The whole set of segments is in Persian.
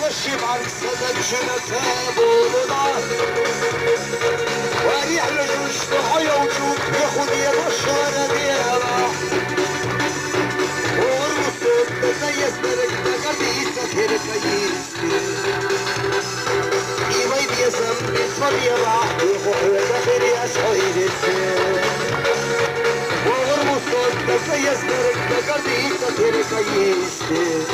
والشمعة صدق جنة بولنا ويحلى جوش ضحايا وجود ياخد يا بشرة ديالها والرسول تتيس برك بقديسة كيركيسي إيوين يسم بيسمر يراح يخوح ويدخل يسحير السير والرسول تتيس برك بقديسة كيركيسي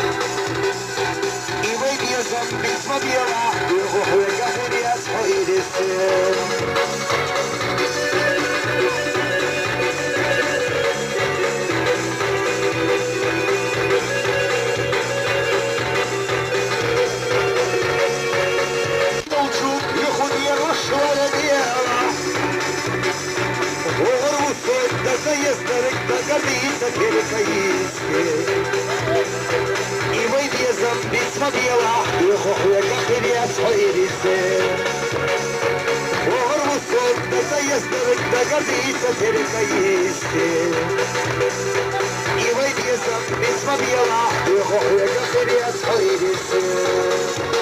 إيوين يسم بيسمر يراح يخوح ويدخل يسحير السير يزدرك بقريتك الكيسكي إيوين يزم بيسمك يوح يخوح ويكخر يسحير السير وغرب الصوت بس يزدرك بقريتك الكيسكي إيوين يزم بيسمك يوح يخوح ويكخر يسحير السير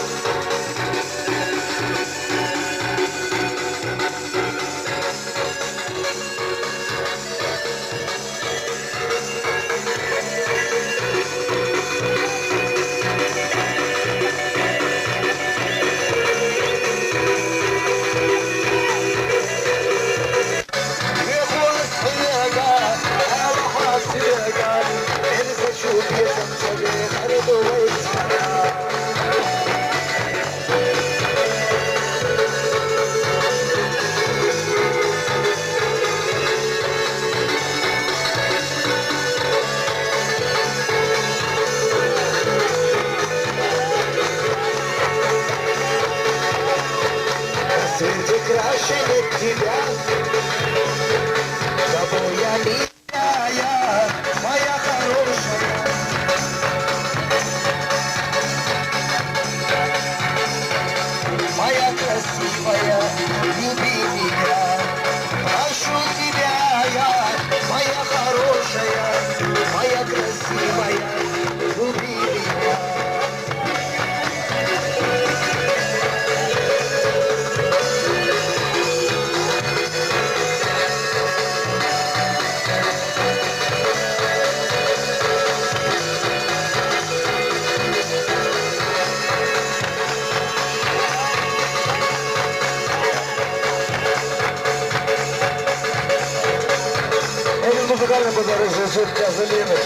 Жутко залимы.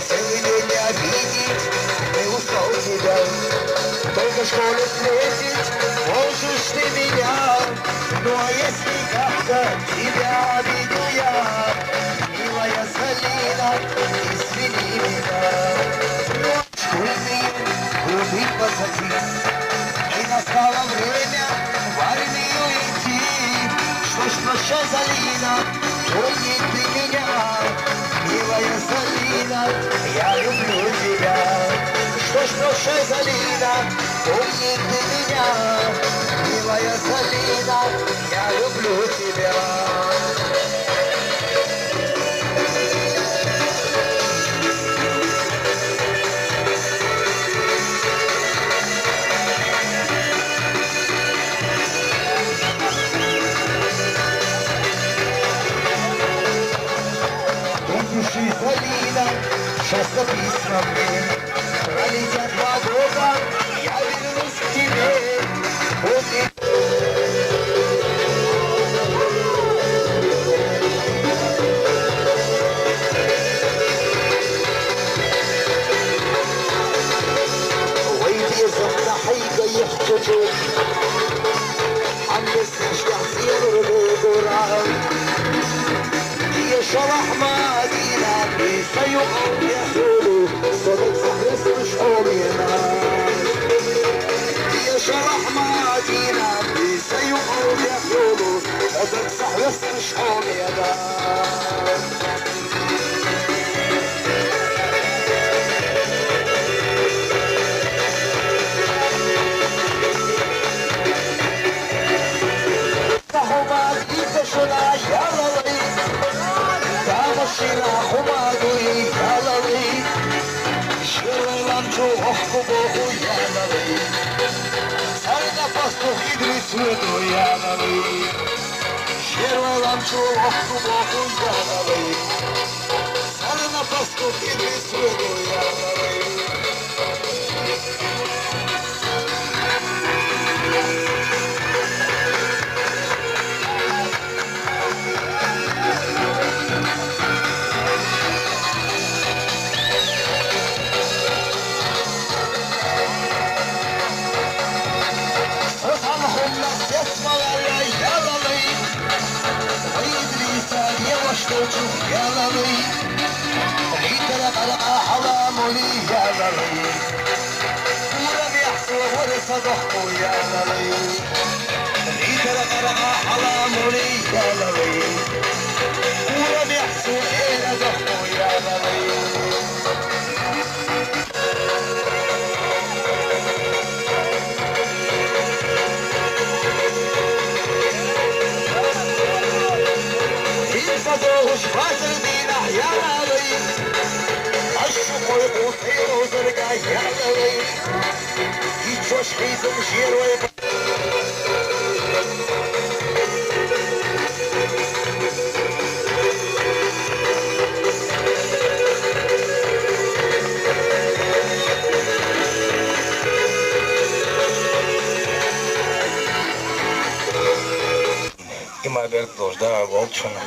Целый день не обидеть, не устал тебя. Только в школе встретить можешь ты меня. Ну а если как-то тебя обидел я, милая Салина, извини меня. Школьные годы позади, и настало время в армию идти. Что ж, прощай, Залина, помни ты меня, милая Залина, я люблю тебя. Что ж, прощай, Залина, помни ты меня, милая Залина, я люблю тебя. Залина, часто письма мне, пролетят 2 года, я вернусь к тебе. Помни. ويلي زمنا حيقة يحتجوا عم يستشجع سير الغرام شرح مدينة سيقوم يحولوا صدق صحرس مشحور ينام يا شرح مدينة سيقوم يحولوا صدق صحرس مشحور ينام فهما جيت شنا يا رضي ماشينا حمادوي علوي شيرنا lamčo ohko bohu janali Sarna pastuh idri svetu janali Šerva lamčo ohko bohu janali Sarna pastuh idri svetu janali Çocuk yalalı Litere karaka halamoli yalalı Ura biyahsu varsa dohku yalalı Litere karaka halamoli yalalı Ura biyahsu ere dohku yalalı Doğuş bazırdina yaralı Aşkı koydu teyro zırga yaralı Hiç hoş kızım şiroy Ima Bertoš da Volčana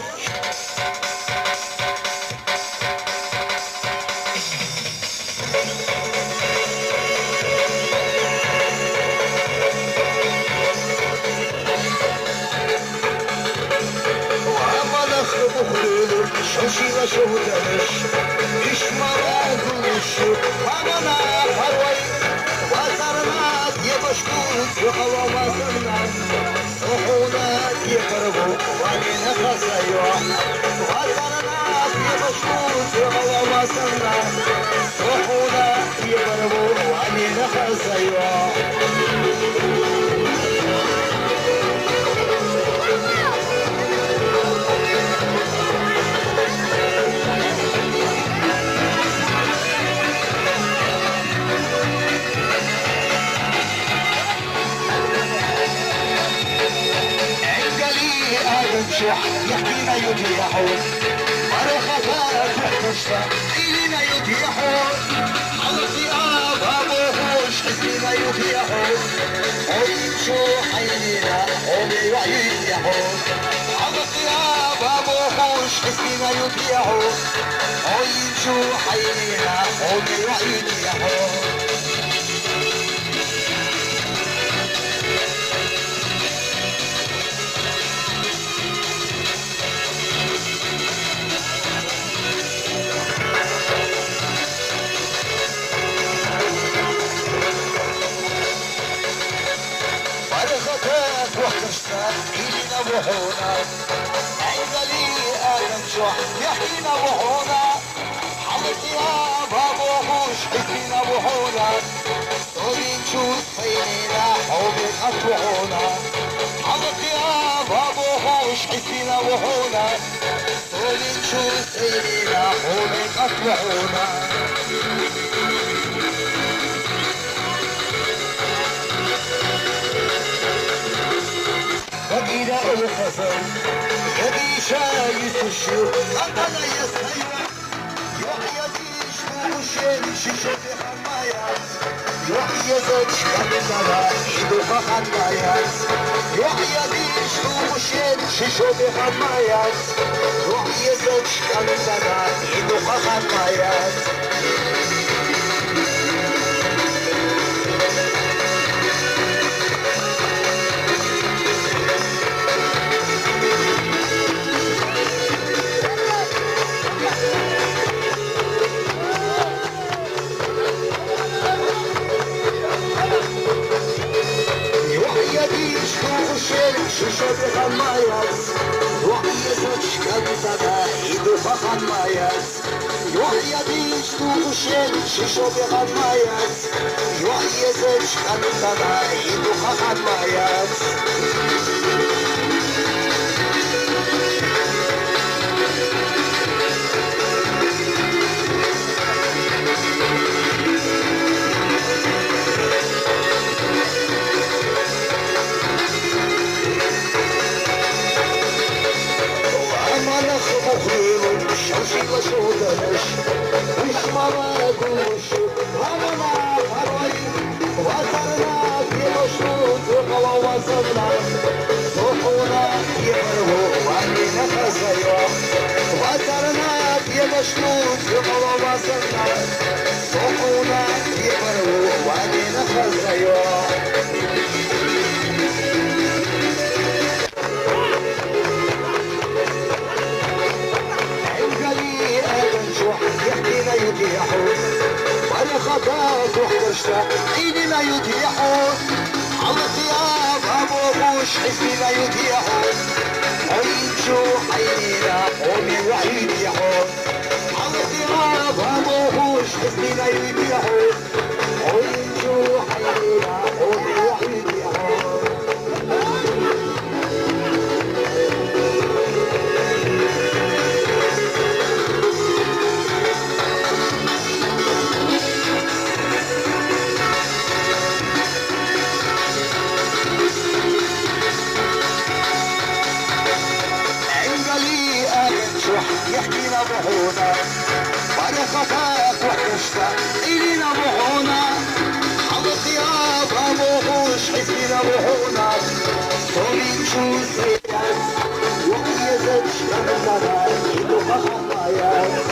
Şoşiva şohudalış İşmara gülüşü Hamana parvay Vazarına diye başkut Yokalamazından Sohuna diye karbu Vanine kasayo Vazarına diye başkut Yokalamazından Sohuna diye karbu Vanine kasayo يحكينا يتيحون مرخفات وحكشتا إلينا يتيحون على الثياب أبوهوش حسينا يتيحون ويمشو حينينا وبيوع يتيحون على الثياب أبوهوش حسينا يتيحون ويمشو حينينا وبيوع يتيحون إلينا بحونا عندلي آدم شوح يحينا بحونا حملتي بابو خوش حسينا بحونا سولين شوز فينينا حوبي أطوحونا حملتي بابو خوش حسينا بحونا سولين شوز فينينا حوبي أطوحونا وإلى الخزن يدي شايس الشوق أنا يسير يحيى ديش وشين شيشة حمايات يحيى زوج كمزنا إيدو خمايات يحيى ديش وشين شيشة حمايات يحيى زوج كمزنا إيدو خمايات Şişe bırakmayız, yuhayı çıkarsa idu bakmayız. Yuhaya diş tuşen şişe bırakmayız, yuhayı çıkarsa idu bakmayız. وصلنا صحونا يبروا وعلينا خزيوا عقلي أبنشوح يحكينا يتيحون ولا خطاك وحكرشتا عيننا يتيحون على الثياب أبوبوش حسبنا يتيحون عينشو حينينا قومي وعيد يحون على الثياب أبوبوش حسبنا يتيحون عينشو حينينا قومي وعيد يحون يحكينا بحونا ولا خطاك وحكشتا إلينا بحونا على الثياب أبوهوش حسينا بحونا صولين شو سيئات وقيزت شكرنا جدو خخطايات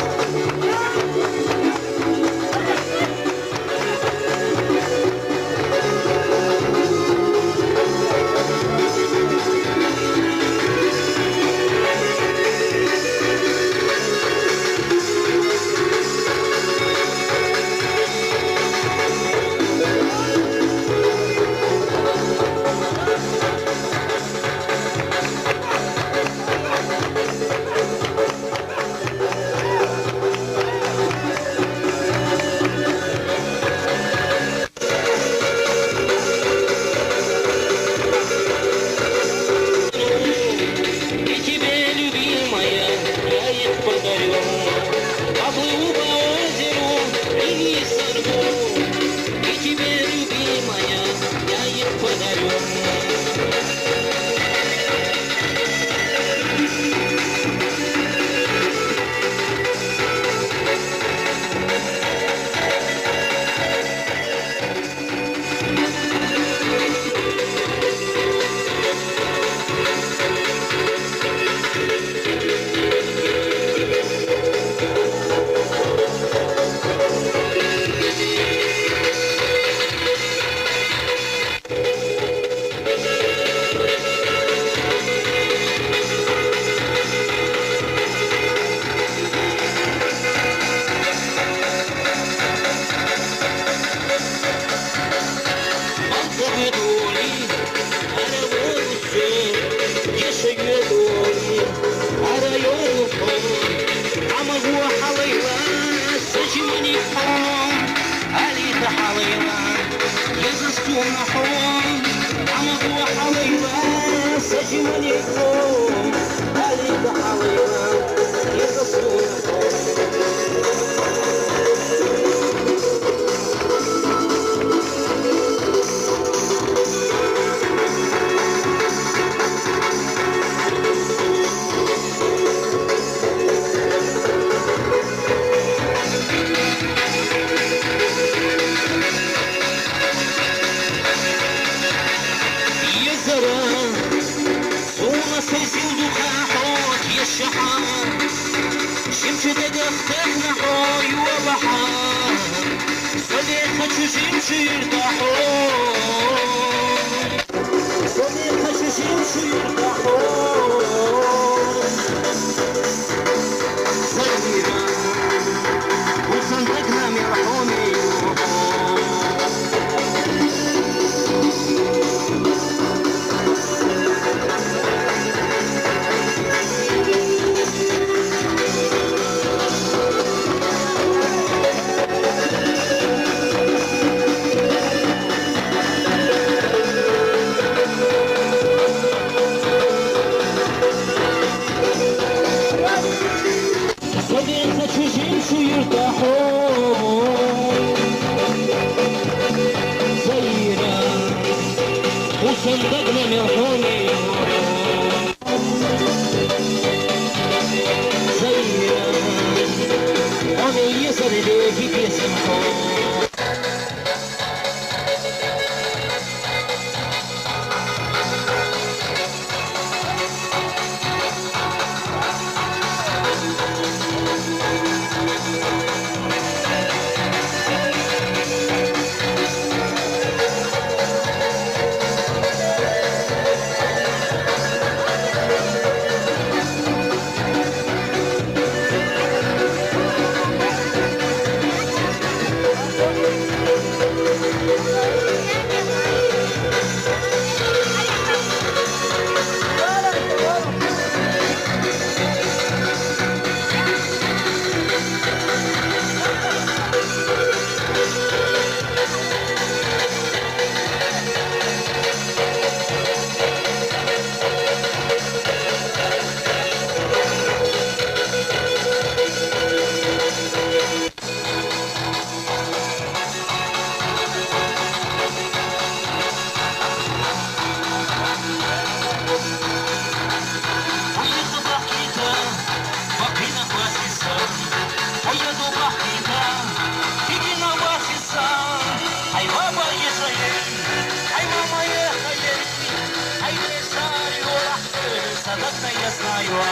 знаю.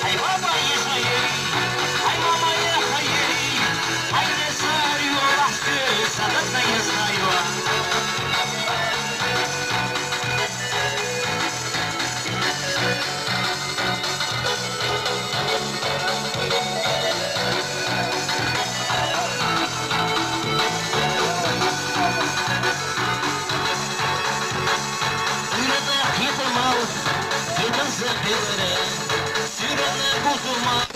Ай, мама, ешай, ай, мама, ехай, ай, не знаю, лахты, садатна я знаю. Sürene buzuma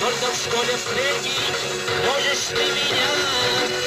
Только в школе встретить можешь ты меня.